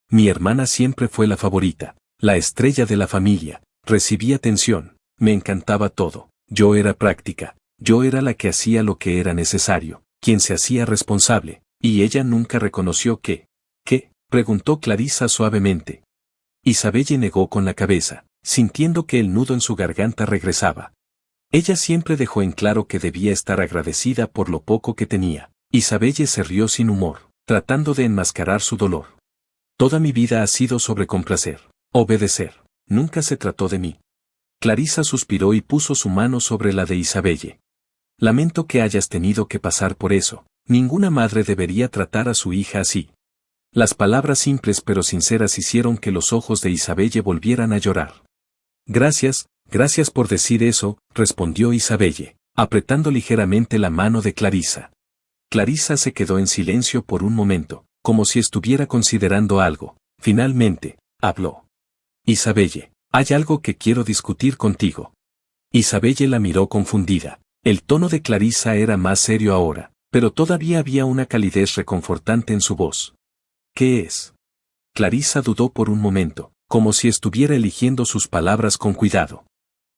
Mi hermana siempre fue la favorita, la estrella de la familia. Recibía atención, me encantaba todo. Yo era práctica, yo era la que hacía lo que era necesario, quien se hacía responsable, y ella nunca reconoció que... ¿Qué?, preguntó Clarissa suavemente. Isabelle negó con la cabeza, sintiendo que el nudo en su garganta regresaba. Ella siempre dejó en claro que debía estar agradecida por lo poco que tenía. Isabelle se rió sin humor, tratando de enmascarar su dolor. Toda mi vida ha sido sobre complacer, obedecer. Nunca se trató de mí. Clarissa suspiró y puso su mano sobre la de Isabelle. Lamento que hayas tenido que pasar por eso. Ninguna madre debería tratar a su hija así. Las palabras simples pero sinceras hicieron que los ojos de Isabelle volvieran a llorar. Gracias por decir eso, respondió Isabelle, apretando ligeramente la mano de Clarissa. Clarissa se quedó en silencio por un momento, como si estuviera considerando algo. Finalmente, habló. Isabelle, hay algo que quiero discutir contigo. Isabelle la miró confundida. El tono de Clarissa era más serio ahora, pero todavía había una calidez reconfortante en su voz. ¿Qué es? Clarissa dudó por un momento, como si estuviera eligiendo sus palabras con cuidado.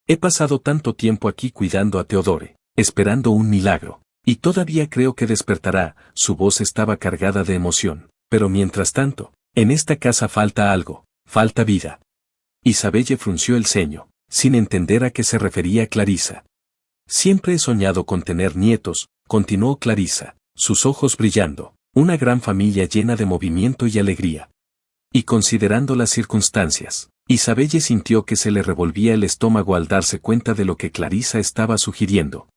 He pasado tanto tiempo aquí cuidando a Theodore, esperando un milagro, y todavía creo que despertará. Su voz estaba cargada de emoción, pero mientras tanto, en esta casa falta algo, falta vida. Isabelle frunció el ceño, sin entender a qué se refería Clarissa. Siempre he soñado con tener nietos, continuó Clarissa, sus ojos brillando, una gran familia llena de movimiento y alegría. Y considerando las circunstancias, Isabelle sintió que se le revolvía el estómago al darse cuenta de lo que Clarissa estaba sugiriendo.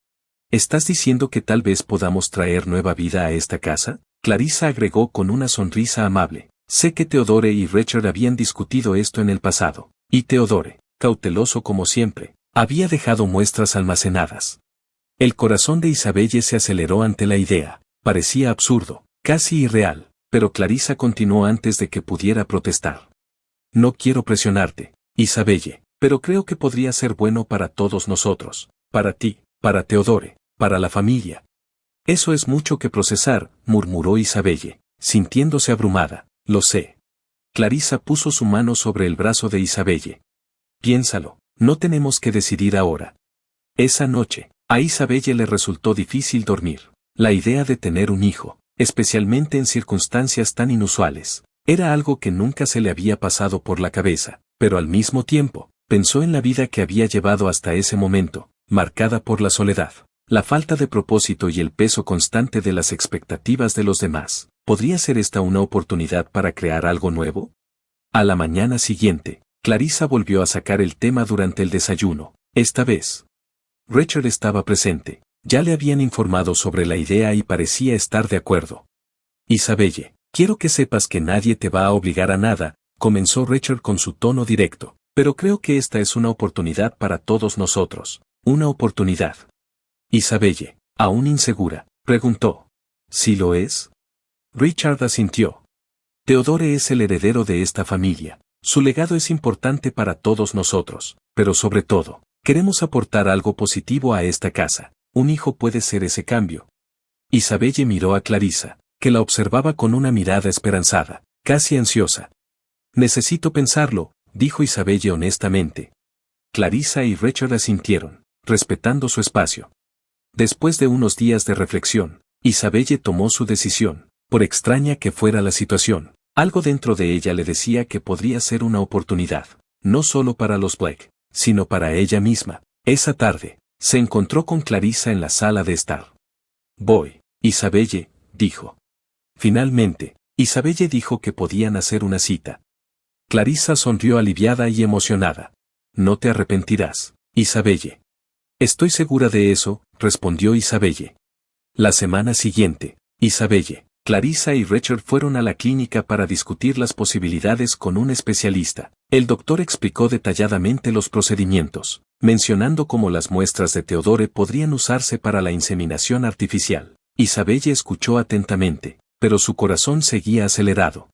¿Estás diciendo que tal vez podamos traer nueva vida a esta casa? Clarissa agregó con una sonrisa amable. Sé que Theodore y Richard habían discutido esto en el pasado, y Theodore, cauteloso como siempre, había dejado muestras almacenadas. El corazón de Isabelle se aceleró ante la idea, parecía absurdo, casi irreal, pero Clarissa continuó antes de que pudiera protestar. No quiero presionarte, Isabelle, pero creo que podría ser bueno para todos nosotros, para ti, para Theodore, para la familia. Eso es mucho que procesar, murmuró Isabelle, sintiéndose abrumada. Lo sé. Clarissa puso su mano sobre el brazo de Isabelle. Piénsalo, no tenemos que decidir ahora. Esa noche, a Isabelle le resultó difícil dormir. La idea de tener un hijo, especialmente en circunstancias tan inusuales, era algo que nunca se le había pasado por la cabeza, pero al mismo tiempo, pensó en la vida que había llevado hasta ese momento, marcada por la soledad, la falta de propósito y el peso constante de las expectativas de los demás. ¿Podría ser esta una oportunidad para crear algo nuevo? A la mañana siguiente, Clarissa volvió a sacar el tema durante el desayuno. Esta vez, Richard estaba presente. Ya le habían informado sobre la idea y parecía estar de acuerdo. Isabelle, quiero que sepas que nadie te va a obligar a nada, comenzó Richard con su tono directo, pero creo que esta es una oportunidad para todos nosotros. Una oportunidad. Isabelle, aún insegura, preguntó. ¿Sí lo es? Richard asintió. Theodore es el heredero de esta familia. Su legado es importante para todos nosotros, pero sobre todo, queremos aportar algo positivo a esta casa. Un hijo puede ser ese cambio. Isabelle miró a Clarissa, que la observaba con una mirada esperanzada, casi ansiosa. Necesito pensarlo, dijo Isabelle honestamente. Clarissa y Richard asintieron, respetando su espacio. Después de unos días de reflexión, Isabelle tomó su decisión. Por extraña que fuera la situación, algo dentro de ella le decía que podría ser una oportunidad, no solo para los Black, sino para ella misma. Esa tarde, se encontró con Clarissa en la sala de estar. Voy, Isabelle, dijo. Finalmente, Isabelle dijo que podían hacer una cita. Clarissa sonrió aliviada y emocionada. No te arrepentirás, Isabelle. Estoy segura de eso, respondió Isabelle. La semana siguiente, Isabelle, Clarissa y Richard fueron a la clínica para discutir las posibilidades con un especialista. El doctor explicó detalladamente los procedimientos, mencionando cómo las muestras de Theodore podrían usarse para la inseminación artificial. Isabelle escuchó atentamente, pero su corazón seguía acelerado.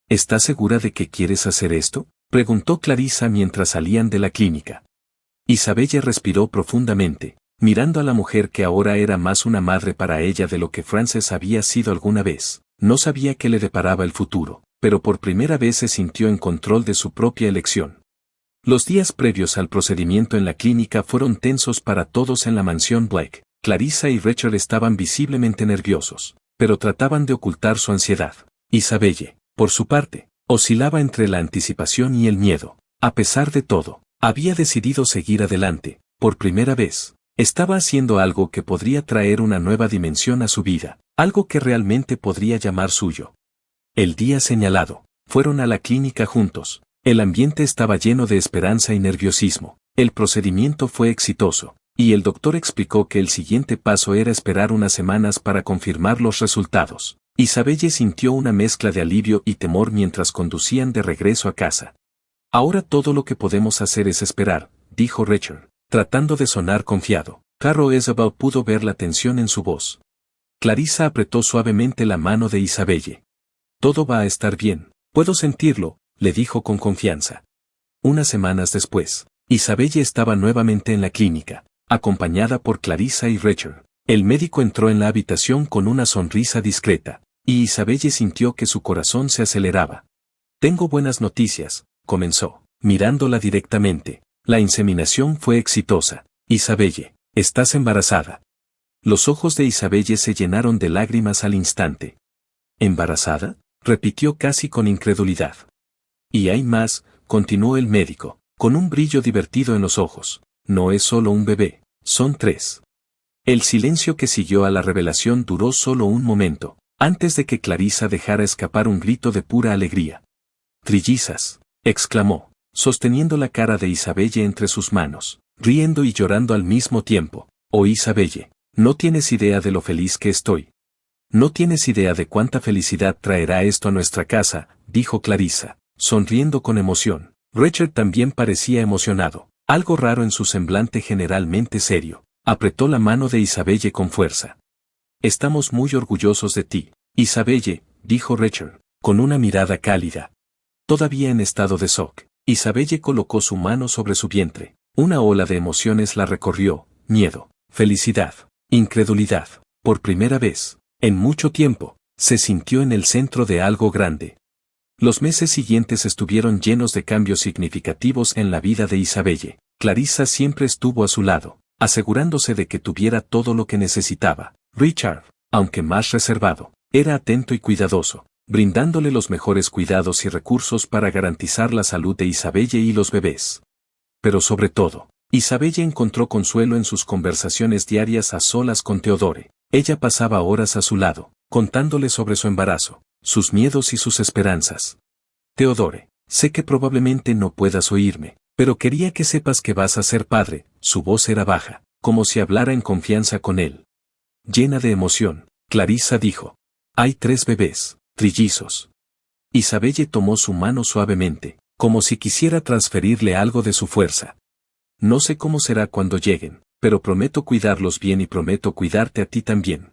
¿Estás segura de que quieres hacer esto?, preguntó Clarissa mientras salían de la clínica. Isabelle respiró profundamente, mirando a la mujer que ahora era más una madre para ella de lo que Frances había sido alguna vez. No sabía qué le deparaba el futuro, pero por primera vez se sintió en control de su propia elección. Los días previos al procedimiento en la clínica fueron tensos para todos en la mansión Black. Clarissa y Richard estaban visiblemente nerviosos, pero trataban de ocultar su ansiedad. Isabelle, por su parte, oscilaba entre la anticipación y el miedo. A pesar de todo, había decidido seguir adelante. Por primera vez, estaba haciendo algo que podría traer una nueva dimensión a su vida, algo que realmente podría llamar suyo. El día señalado, fueron a la clínica juntos. El ambiente estaba lleno de esperanza y nerviosismo. El procedimiento fue exitoso, y el doctor explicó que el siguiente paso era esperar unas semanas para confirmar los resultados. Isabelle sintió una mezcla de alivio y temor mientras conducían de regreso a casa. Ahora todo lo que podemos hacer es esperar, dijo Richard, tratando de sonar confiado. Carol Isabel pudo ver la tensión en su voz. Clarissa apretó suavemente la mano de Isabelle. Todo va a estar bien, puedo sentirlo, le dijo con confianza. Unas semanas después, Isabelle estaba nuevamente en la clínica, acompañada por Clarissa y Richard. El médico entró en la habitación con una sonrisa discreta, y Isabelle sintió que su corazón se aceleraba. Tengo buenas noticias, comenzó, mirándola directamente. La inseminación fue exitosa. Isabelle, estás embarazada. Los ojos de Isabelle se llenaron de lágrimas al instante. ¿Embarazada?, repitió casi con incredulidad. Y hay más, continuó el médico, con un brillo divertido en los ojos. No es solo un bebé, son 3. El silencio que siguió a la revelación duró solo un momento, antes de que Clarissa dejara escapar un grito de pura alegría. «Trillizas», exclamó, sosteniendo la cara de Isabelle entre sus manos, riendo y llorando al mismo tiempo. «Oh Isabelle, no tienes idea de lo feliz que estoy. No tienes idea de cuánta felicidad traerá esto a nuestra casa», dijo Clarissa, sonriendo con emoción. Richard también parecía emocionado, algo raro en su semblante generalmente serio. Apretó la mano de Isabelle con fuerza. «Estamos muy orgullosos de ti, Isabelle», dijo Richard, con una mirada cálida. Todavía en estado de shock, Isabelle colocó su mano sobre su vientre. Una ola de emociones la recorrió: miedo, felicidad, incredulidad. Por primera vez, en mucho tiempo, se sintió en el centro de algo grande. Los meses siguientes estuvieron llenos de cambios significativos en la vida de Isabelle. Clarissa siempre estuvo a su lado, asegurándose de que tuviera todo lo que necesitaba. Richard, aunque más reservado, era atento y cuidadoso, brindándole los mejores cuidados y recursos para garantizar la salud de Isabelle y los bebés. Pero sobre todo, Isabelle encontró consuelo en sus conversaciones diarias a solas con Theodore. Ella pasaba horas a su lado, contándole sobre su embarazo, sus miedos y sus esperanzas. «Theodore, sé que probablemente no puedas oírme, pero quería que sepas que vas a ser padre». Su voz era baja, como si hablara en confianza con él. Llena de emoción, Clarissa dijo: «Hay 3 bebés, trillizos». Isabelle tomó su mano suavemente, como si quisiera transferirle algo de su fuerza. «No sé cómo será cuando lleguen, pero prometo cuidarlos bien y prometo cuidarte a ti también».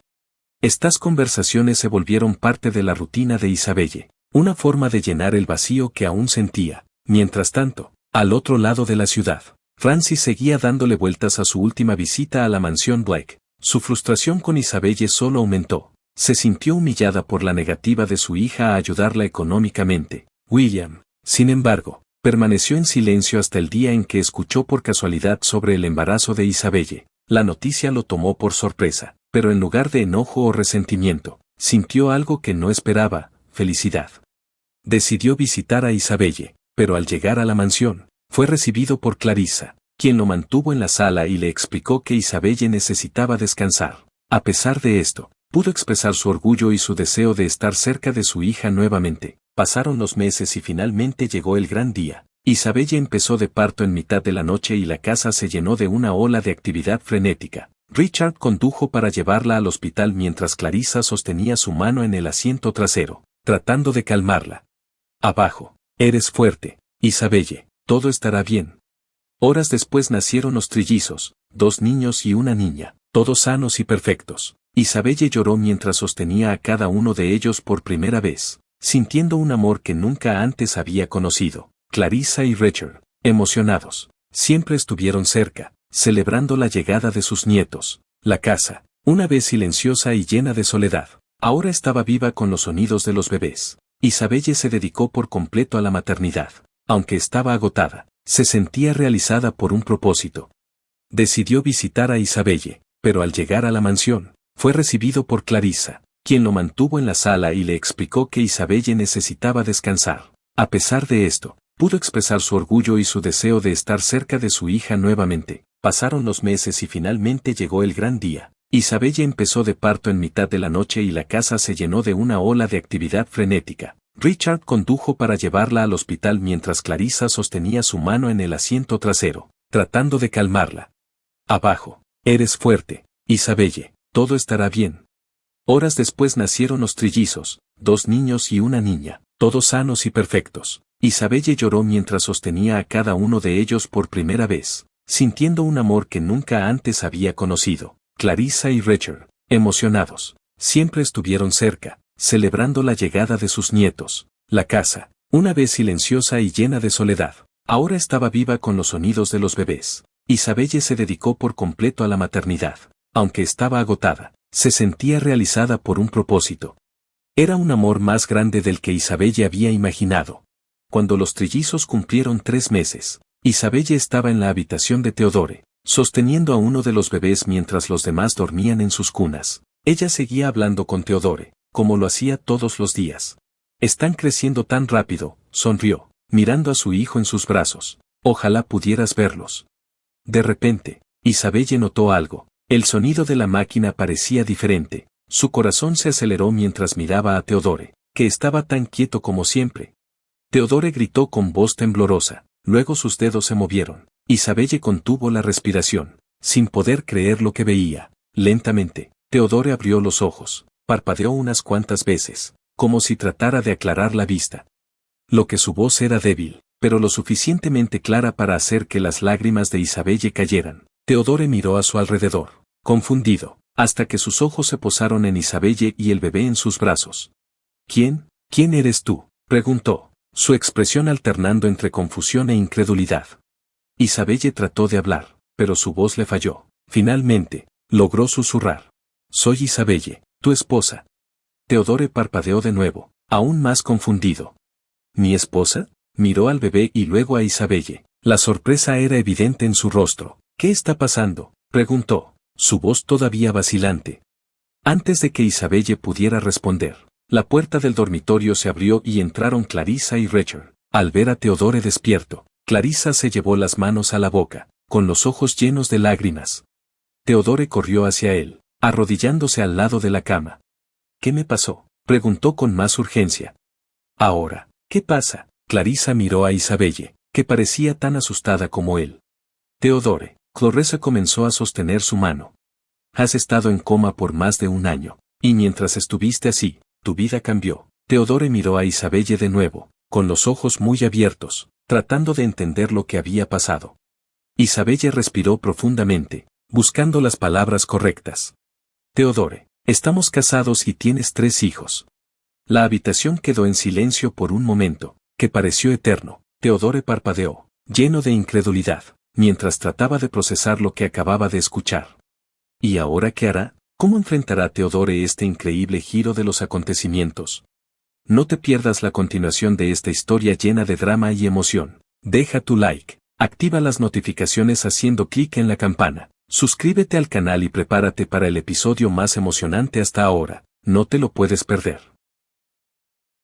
Estas conversaciones se volvieron parte de la rutina de Isabelle, una forma de llenar el vacío que aún sentía. Mientras tanto, al otro lado de la ciudad, Francis seguía dándole vueltas a su última visita a la mansión Blake. Su frustración con Isabelle solo aumentó. Se sintió humillada por la negativa de su hija a ayudarla económicamente. William, sin embargo, permaneció en silencio hasta el día en que escuchó por casualidad sobre el embarazo de Isabelle. La noticia lo tomó por sorpresa, pero en lugar de enojo o resentimiento, sintió algo que no esperaba: felicidad. Decidió visitar a Isabelle, pero al llegar a la mansión, fue recibido por Clarissa, quien lo mantuvo en la sala y le explicó que Isabelle necesitaba descansar. A pesar de esto, pudo expresar su orgullo y su deseo de estar cerca de su hija nuevamente. Pasaron los meses y finalmente llegó el gran día. Isabelle empezó de parto en mitad de la noche y la casa se llenó de una ola de actividad frenética. Richard condujo para llevarla al hospital mientras Clarissa sostenía su mano en el asiento trasero, tratando de calmarla. «Abajo, eres fuerte, Isabelle, todo estará bien». Horas después nacieron los trillizos, 2 niños y una niña, todos sanos y perfectos. Isabelle lloró mientras sostenía a cada uno de ellos por primera vez, sintiendo un amor que nunca antes había conocido. Clarissa y Richard, emocionados, siempre estuvieron cerca, celebrando la llegada de sus nietos. La casa, una vez silenciosa y llena de soledad, ahora estaba viva con los sonidos de los bebés. Isabelle se dedicó por completo a la maternidad. Aunque estaba agotada, se sentía realizada por un propósito. Decidió visitar a Isabelle, pero al llegar a la mansión, fue recibido por Clarissa, quien lo mantuvo en la sala y le explicó que Isabelle necesitaba descansar. A pesar de esto, pudo expresar su orgullo y su deseo de estar cerca de su hija nuevamente. Pasaron los meses y finalmente llegó el gran día. Isabelle empezó de parto en mitad de la noche y la casa se llenó de una ola de actividad frenética. Richard condujo para llevarla al hospital mientras Clarissa sostenía su mano en el asiento trasero, tratando de calmarla. «Abajo, eres fuerte, Isabelle, todo estará bien». Horas después nacieron los trillizos, 2 niños y una niña, todos sanos y perfectos. Isabelle lloró mientras sostenía a cada uno de ellos por primera vez, sintiendo un amor que nunca antes había conocido. Clarissa y Richard, emocionados, siempre estuvieron cerca, celebrando la llegada de sus nietos. La casa, Una vez silenciosa y llena de soledad, ahora estaba viva con los sonidos de los bebés. Isabelle se dedicó por completo a la maternidad. Aunque estaba agotada, se sentía realizada por un propósito. Era un amor más grande del que Isabelle había imaginado. Cuando los trillizos cumplieron 3 meses, Isabelle estaba en la habitación de Teodore, sosteniendo a uno de los bebés mientras los demás dormían en sus cunas. Ella seguía hablando con Teodore, como lo hacía todos los días. Están creciendo tan rápido, sonrió, mirando a su hijo en sus brazos. Ojalá pudieras verlos. De repente, Isabelle notó algo. El sonido de la máquina parecía diferente. Su corazón se aceleró mientras miraba a Teodore, que estaba tan quieto como siempre. Teodore gritó con voz temblorosa, luego sus dedos se movieron. Isabelle contuvo la respiración, sin poder creer lo que veía. Lentamente, Teodore abrió los ojos, parpadeó unas cuantas veces, como si tratara de aclarar la vista. Lo que su voz era débil, pero lo suficientemente clara para hacer que las lágrimas de Isabelle cayeran. Teodore miró a su alrededor, confundido, hasta que sus ojos se posaron en Isabelle y el bebé en sus brazos. ¿Quién eres tú?, preguntó, su expresión alternando entre confusión e incredulidad. Isabelle trató de hablar, pero su voz le falló. Finalmente, logró susurrar. Soy Isabelle, tu esposa. Teodore parpadeó de nuevo, aún más confundido. ¿Mi esposa? Miró al bebé y luego a Isabelle. La sorpresa era evidente en su rostro. ¿Qué está pasando?, preguntó, su voz todavía vacilante. Antes de que Isabelle pudiera responder, la puerta del dormitorio se abrió y entraron Clarissa y Rachel. Al ver a Teodore despierto, Clarissa se llevó las manos a la boca, con los ojos llenos de lágrimas. Teodore corrió hacia él, arrodillándose al lado de la cama. ¿Qué me pasó?, preguntó con más urgencia. Ahora, ¿qué pasa? Clarissa miró a Isabelle, que parecía tan asustada como él. Teodore, Clarissa comenzó a sostener su mano. Has estado en coma por más de 1 año, y mientras estuviste así, tu vida cambió. Teodore miró a Isabelle de nuevo, con los ojos muy abiertos, tratando de entender lo que había pasado. Isabelle respiró profundamente, buscando las palabras correctas. Teodore, estamos casados y tienes 3 hijos. La habitación quedó en silencio por un momento, que pareció eterno. Teodore parpadeó, lleno de incredulidad, mientras trataba de procesar lo que acababa de escuchar. ¿Y ahora qué hará? ¿Cómo enfrentará Teodore este increíble giro de los acontecimientos? No te pierdas la continuación de esta historia llena de drama y emoción. Deja tu like, activa las notificaciones haciendo clic en la campana, suscríbete al canal y prepárate para el episodio más emocionante hasta ahora, no te lo puedes perder.